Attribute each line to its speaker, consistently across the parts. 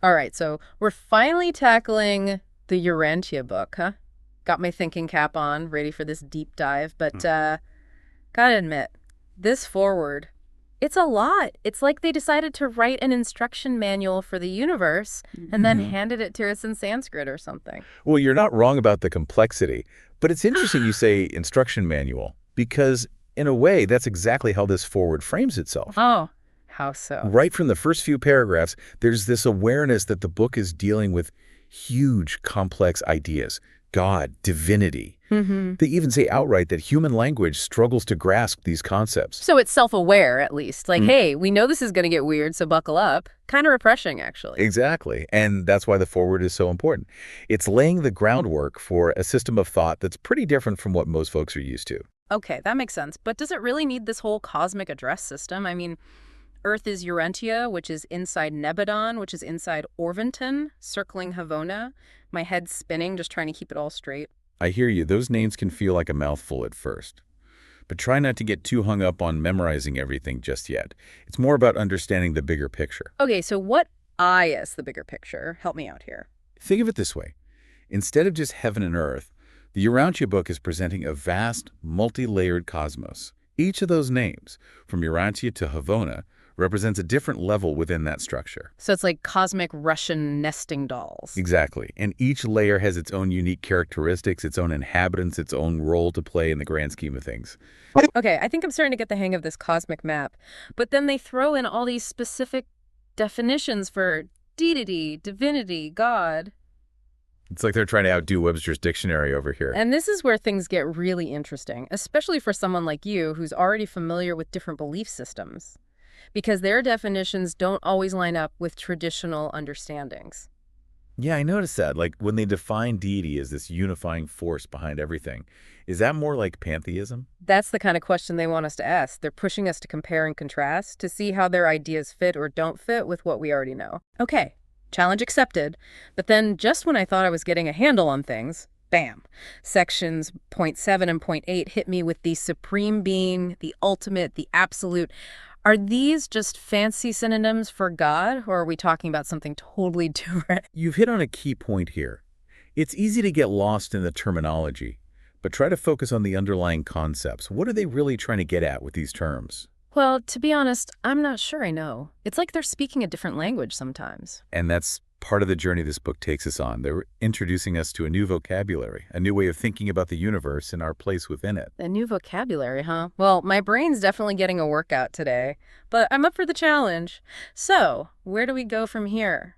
Speaker 1: All right, so we're finally tackling the Urantia book, huh? Got my thinking cap on, ready for this deep dive, but gotta admit, this forward, it's a lot. It's like they decided to write an instruction manual for the universe and then handed it to us in Sanskrit or something.
Speaker 2: Well, you're not wrong about the complexity, but it's interesting you say instruction manual, because in a way, that's exactly how this forward frames itself.
Speaker 1: Oh, how so?
Speaker 2: Right from the first few paragraphs, there's this awareness that the book is dealing with huge, complex ideas, God, divinity. They even say outright that human language struggles to grasp these concepts.
Speaker 1: So it's self-aware, at least. Like, hey, we know this is going to get weird, so buckle up. Kind of refreshing, actually.
Speaker 2: Exactly, and that's why the forward is so important. It's laying the groundwork for a system of thought that's pretty different from what most folks are used to.
Speaker 1: Okay, that makes sense. But does it really need this whole cosmic address system? I mean, Earth is Urantia, which is inside Nebadon, which is inside Orvonton, circling Havona. My head's spinning, just trying to keep it all straight.
Speaker 2: I hear you. Those names can feel like a mouthful at first. But try not to get too hung up on memorizing everything just yet. It's more about understanding the bigger picture.
Speaker 1: Okay, so what is the bigger picture? Help me out here.
Speaker 2: Think of it this way. Instead of just heaven and earth, the Urantia book is presenting a vast, multi-layered cosmos. Each of those names, from Urantia to Havona, represents a different level within that structure.
Speaker 1: So it's like cosmic Russian nesting dolls.
Speaker 2: Exactly. And each layer has its own unique characteristics, its own inhabitants, its own role to play in the grand scheme of things.
Speaker 1: Okay, I think I'm starting to get the hang of this cosmic map. But then they throw in all these specific definitions for deity, divinity, God.
Speaker 2: It's like they're trying to outdo Webster's dictionary over here.
Speaker 1: And this is where things get really interesting, especially for someone like you who's already familiar with different belief systems, because their definitions don't always line up with traditional understandings.
Speaker 2: Yeah, I noticed that. Like when they define deity as this unifying force behind everything, is that more like pantheism?
Speaker 1: That's the kind of question they want us to ask. They're pushing us to compare and contrast, to see how their ideas fit or don't fit with what we already know. Okay, challenge accepted. But then just when I thought I was getting a handle on things, bam, sections point 7 and point 8 hit me with the supreme being, the ultimate, the absolute. Are these just fancy synonyms for God, or are we talking about something totally different?
Speaker 2: You've hit on a key point here. It's easy to get lost in the terminology, but try to focus on the underlying concepts. What are they really trying to get at with these terms?
Speaker 1: Well, to be honest, I'm not sure I know. It's like they're speaking a different language sometimes.
Speaker 2: And that's part of the journey this book takes us on. They're introducing us to a new vocabulary, a new way of thinking about the universe and our place within it.
Speaker 1: A new vocabulary, huh? Well, my brain's definitely getting a workout today, but I'm up for the challenge. So, where do we go from here?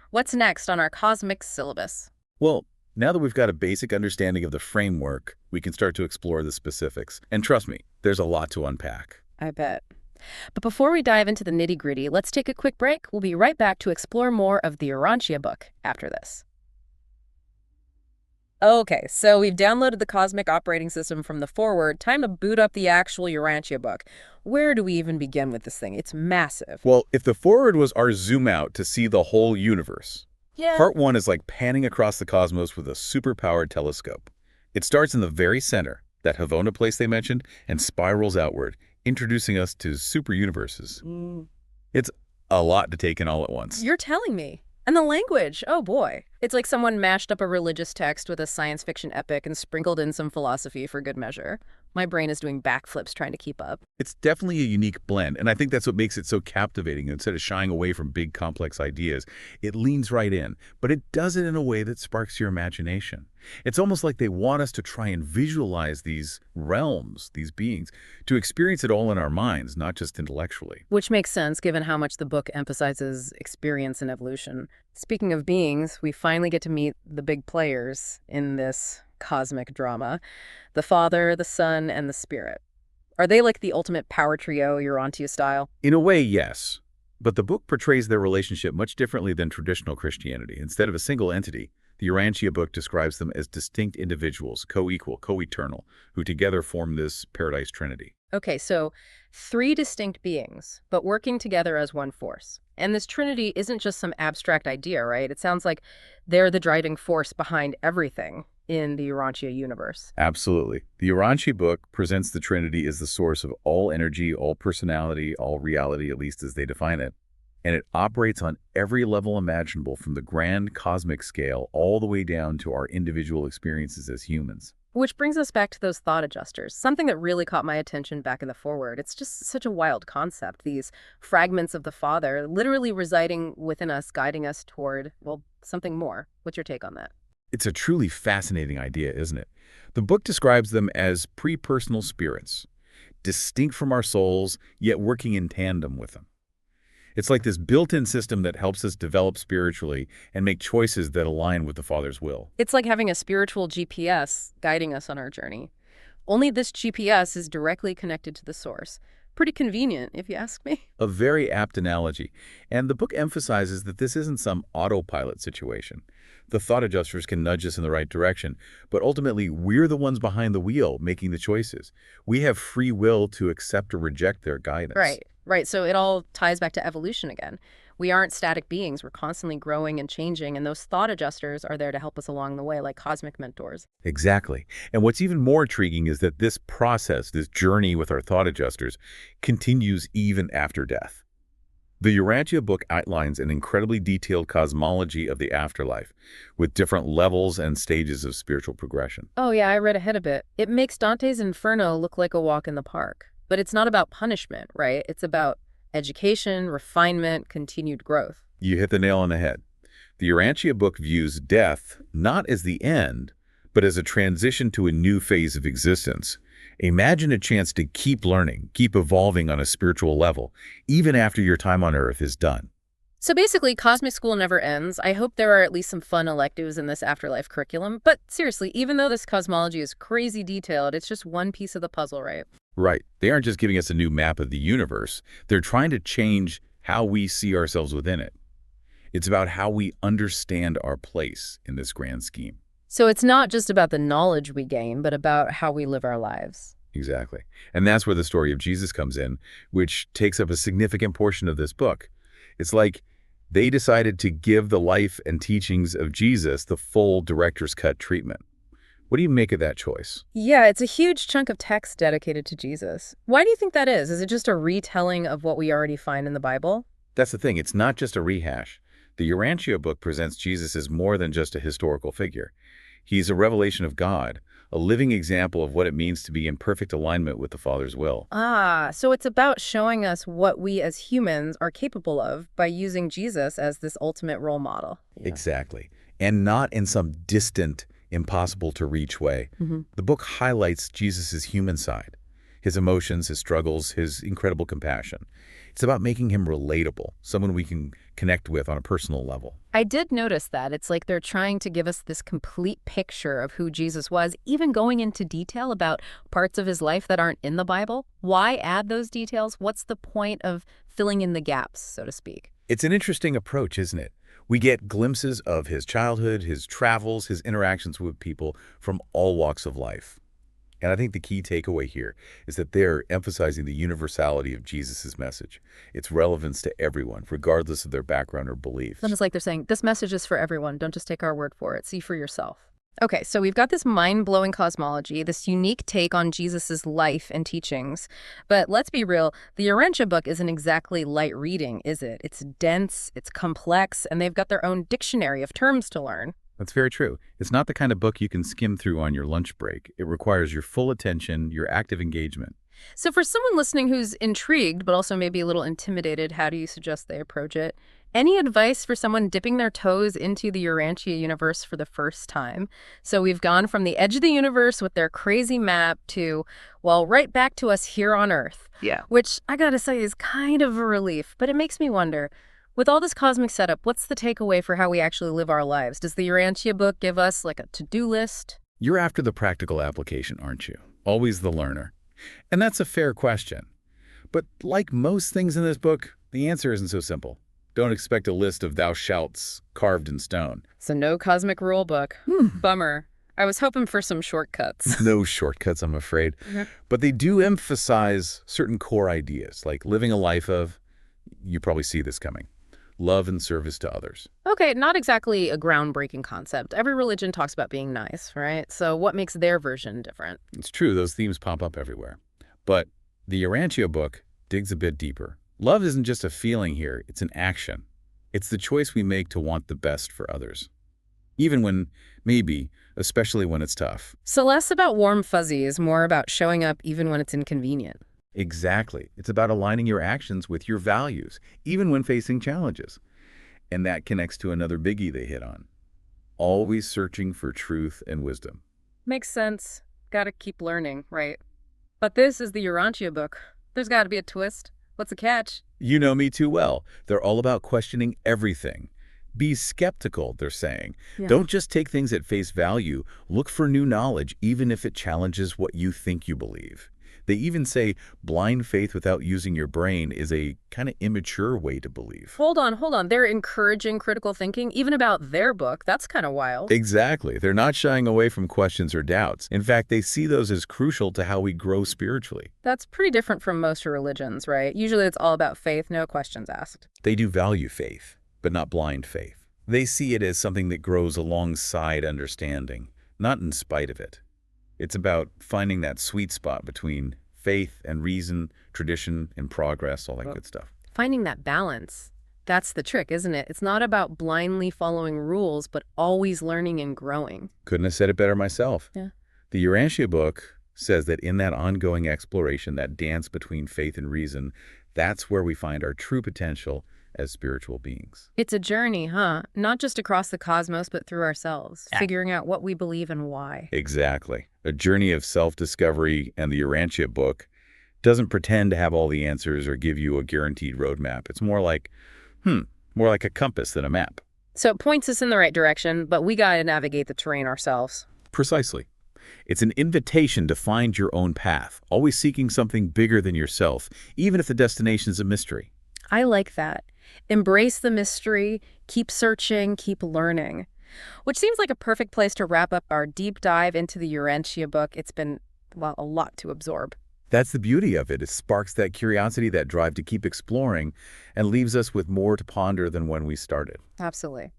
Speaker 1: What's next on our cosmic syllabus?
Speaker 2: Well, now that we've got a basic understanding of the framework, we can start to explore the specifics. And trust me, there's a lot to unpack.
Speaker 1: I bet. But before we dive into the nitty-gritty, let's take a quick break. We'll be right back to explore more of the Urantia book after this. Okay, so we've downloaded the cosmic operating system from the forward. Time to boot up the actual Urantia book. Where do we even begin with this thing? It's massive.
Speaker 2: Well, if the forward was our zoom out to see the whole universe,
Speaker 1: Yeah.
Speaker 2: part one is like panning across the cosmos with a super-powered telescope. It starts in the very center, that Havona place they mentioned, and spirals outward, introducing us to super universes. It's a lot to take in all at once.
Speaker 1: You're telling me. And the language, oh boy. It's like someone mashed up a religious text with a science fiction epic and sprinkled in some philosophy for good measure. My brain is doing backflips trying to keep up.
Speaker 2: It's definitely a unique blend, and I think that's what makes it so captivating. Instead of shying away from big, complex ideas, it leans right in, but it does it in a way that sparks your imagination. It's almost like they want us to try and visualize these realms, these beings, to experience it all in our minds, not just intellectually.
Speaker 1: Which makes sense given how much the book emphasizes experience and evolution. Speaking of beings, we finally get to meet the big players in this cosmic drama. The Father, the Son, and the Spirit. Are they like the ultimate power trio, Urantia style?
Speaker 2: In a way, yes. But the book portrays their relationship much differently than traditional Christianity. Instead of a single entity, the Urantia book describes them as distinct individuals, co-equal, co-eternal, who together form this paradise trinity.
Speaker 1: Okay, so 3 distinct beings, but working together as one force. And this trinity isn't just some abstract idea, right? It sounds like they're the driving force behind everything in the Urantia universe.
Speaker 2: Absolutely. The Urantia book presents the Trinity as the source of all energy, all personality, all reality, at least as they define it. and it operates on every level imaginable from the grand cosmic scale all the way down to our individual experiences as humans.
Speaker 1: Which brings us back to those thought adjusters, something that really caught my attention back in the foreword. It's just such a wild concept, these fragments of the Father literally residing within us, guiding us toward, well, something more. What's your take on that?
Speaker 2: It's a truly fascinating idea, isn't it? The book describes them as pre-personal spirits, distinct from our souls, yet working in tandem with them. It's like this built-in system that helps us develop spiritually and make choices that align with the Father's will.
Speaker 1: It's like having a spiritual GPS guiding us on our journey. Only this GPS is directly connected to the source. Pretty convenient, if you ask me.
Speaker 2: A very apt analogy. And the book emphasizes that this isn't some autopilot situation. The thought adjusters can nudge us in the right direction, but ultimately we're the ones behind the wheel making the choices. We have free will to accept or reject their guidance.
Speaker 1: Right. So it all ties back to evolution again. We aren't static beings. We're constantly growing and changing, and those thought adjusters are there to help us along the way, like cosmic mentors.
Speaker 2: Exactly. And what's even more intriguing is that this process, this journey with our thought adjusters, continues even after death. The Urantia book outlines an incredibly detailed cosmology of the afterlife, with different levels and stages of spiritual progression.
Speaker 1: Oh yeah, I read ahead a bit. It makes Dante's Inferno look like a walk in the park. But it's not about punishment, right? It's about education, refinement, continued growth.
Speaker 2: You hit the nail on the head. The Urantia book views death not as the end, but as a transition to a new phase of existence. Imagine a chance to keep learning, keep evolving on a spiritual level, even after your time on Earth is done.
Speaker 1: So basically, cosmic school never ends. I hope there are at least some fun electives in this afterlife curriculum. But seriously, even though this cosmology is crazy detailed, it's just one piece of the puzzle, right?
Speaker 2: Right. They aren't just giving us a new map of the universe. They're trying to change how we see ourselves within it. It's about how we understand our place in this grand scheme.
Speaker 1: So it's not just about the knowledge we gain, but about how we live our lives.
Speaker 2: Exactly. And that's where the story of Jesus comes in, which takes up a significant portion of this book. It's like they decided to give the life and teachings of Jesus the full director's cut treatment. What do you make of that choice?
Speaker 1: Yeah, it's a huge chunk of text dedicated to Jesus. Why do you think that is? Is it just a retelling of what we already find in the Bible?
Speaker 2: That's the thing. It's not just a rehash. The Urantia book presents Jesus as more than just a historical figure. He's a revelation of God, a living example of what it means to be in perfect alignment with the Father's will.
Speaker 1: Ah, so it's about showing us what we as humans are capable of by using Jesus as this ultimate role model.
Speaker 2: Yeah. Exactly. And not in some distant, impossible to reach way. The book highlights Jesus' human side, his emotions, his struggles, his incredible compassion. It's about making him relatable, someone we can connect with on a personal level.
Speaker 1: I did notice that. It's like they're trying to give us this complete picture of who Jesus was, even going into detail about parts of his life that aren't in the Bible. Why add those details? What's the point of filling in the gaps, so to speak?
Speaker 2: It's an interesting approach, isn't it? We get glimpses of his childhood, his travels, his interactions with people from all walks of life. And I think the key takeaway here is that they're emphasizing the universality of Jesus' message, its relevance to everyone, regardless of their background or beliefs.
Speaker 1: It's like they're saying, this message is for everyone. Don't just take our word for it. See for yourself. Okay, so we've got this mind-blowing cosmology, this unique take on Jesus's life and teachings. But let's be real, the Urantia book isn't exactly light reading, is it? It's dense, it's complex, and they've got their own dictionary of terms to learn.
Speaker 2: That's very true. It's not the kind of book you can skim through on your lunch break. It requires your full attention, your active engagement.
Speaker 1: So for someone listening who's intrigued, but also maybe a little intimidated, how do you suggest they approach it? Any advice for someone dipping their toes into the Urantia universe for the first time? So we've gone from the edge of the universe with their crazy map to, well, right back to us here on Earth.
Speaker 2: Yeah.
Speaker 1: Which I gotta say is kind of a relief, but it makes me wonder, with all this cosmic setup, what's the takeaway for how we actually live our lives? Does the Urantia book give us like a to-do list?
Speaker 2: You're after the practical application, aren't you? Always the learner. And that's a fair question. But like most things in this book, the answer isn't so simple. Don't expect a list of thou shalts carved in stone.
Speaker 1: So no cosmic rule book. Bummer. I was hoping for some shortcuts.
Speaker 2: No shortcuts, I'm afraid. But they do emphasize certain core ideas, like living a life of, you probably see this coming, love and service to others.
Speaker 1: Okay, not exactly a groundbreaking concept. Every religion talks about being nice, right? So what makes their version different?
Speaker 2: It's true, those themes pop up everywhere. But the Urantia book digs a bit deeper. Love isn't just a feeling here, it's an action. It's the choice we make to want the best for others. Even when, maybe, especially when it's tough.
Speaker 1: So less about warm fuzzies, more about showing up even when it's inconvenient.
Speaker 2: Exactly. It's about aligning your actions with your values, even when facing challenges. And that connects to another biggie they hit on. Always searching for truth and wisdom.
Speaker 1: Makes sense. Gotta keep learning, right? But this is the Urantia book. There's gotta be a twist. What's the catch?
Speaker 2: You know me too well. They're all about questioning everything. Be skeptical, they're saying.
Speaker 1: Yeah.
Speaker 2: Don't just take things at face value. Look for new knowledge, even if it challenges what you think you believe. They even say blind faith without using your brain is a kind of immature way to believe.
Speaker 1: Hold on. They're encouraging critical thinking, even about their book. That's kind of wild.
Speaker 2: Exactly. They're not shying away from questions or doubts. In fact, they see those as crucial to how we grow spiritually.
Speaker 1: That's pretty different from most religions, right? Usually it's all about faith, no questions asked.
Speaker 2: They do value faith, but not blind faith. They see it as something that grows alongside understanding, not in spite of it. It's about finding that sweet spot between faith and reason, tradition and progress, all that good stuff.
Speaker 1: Finding that balance. That's the trick, isn't it? It's not about blindly following rules, but always learning and growing.
Speaker 2: Couldn't have said it better myself.
Speaker 1: Yeah.
Speaker 2: The Urantia book says that in that ongoing exploration, that dance between faith and reason, that's where we find our true potential as spiritual beings.
Speaker 1: It's a journey, huh? Not just across the cosmos, but through ourselves, figuring out what we believe and why.
Speaker 2: Exactly. A journey of self-discovery, and the Urantia book doesn't pretend to have all the answers or give you a guaranteed roadmap. It's more like a compass than a map.
Speaker 1: So it points us in the right direction, but we gotta navigate the terrain ourselves.
Speaker 2: Precisely. It's an invitation to find your own path, always seeking something bigger than yourself, even if the destination is a mystery.
Speaker 1: I like that. Embrace the mystery, keep searching, keep learning. Which seems like a perfect place to wrap up our deep dive into the Urantia book. It's been, well, a lot to absorb.
Speaker 2: That's the beauty of it. It sparks that curiosity, that drive to keep exploring, and leaves us with more to ponder than when we started.
Speaker 1: Absolutely.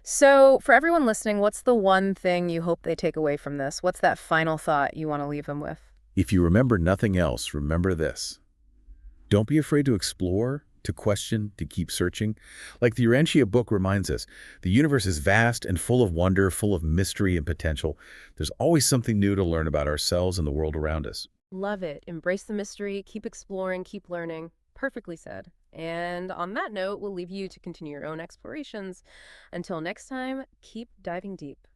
Speaker 1: So for everyone listening, what's the one thing you hope they take away from this? What's that final thought you want to leave them with?
Speaker 2: If you remember nothing else, remember this. Don't be afraid to explore, to question, to keep searching. Like the Urantia book reminds us, the universe is vast and full of wonder, full of mystery and potential. There's always something new to learn about ourselves and the world around us.
Speaker 1: Love it. Embrace the mystery, keep exploring, keep learning. Perfectly said. And on that note, we'll leave you to continue your own explorations. Until next time, keep diving deep.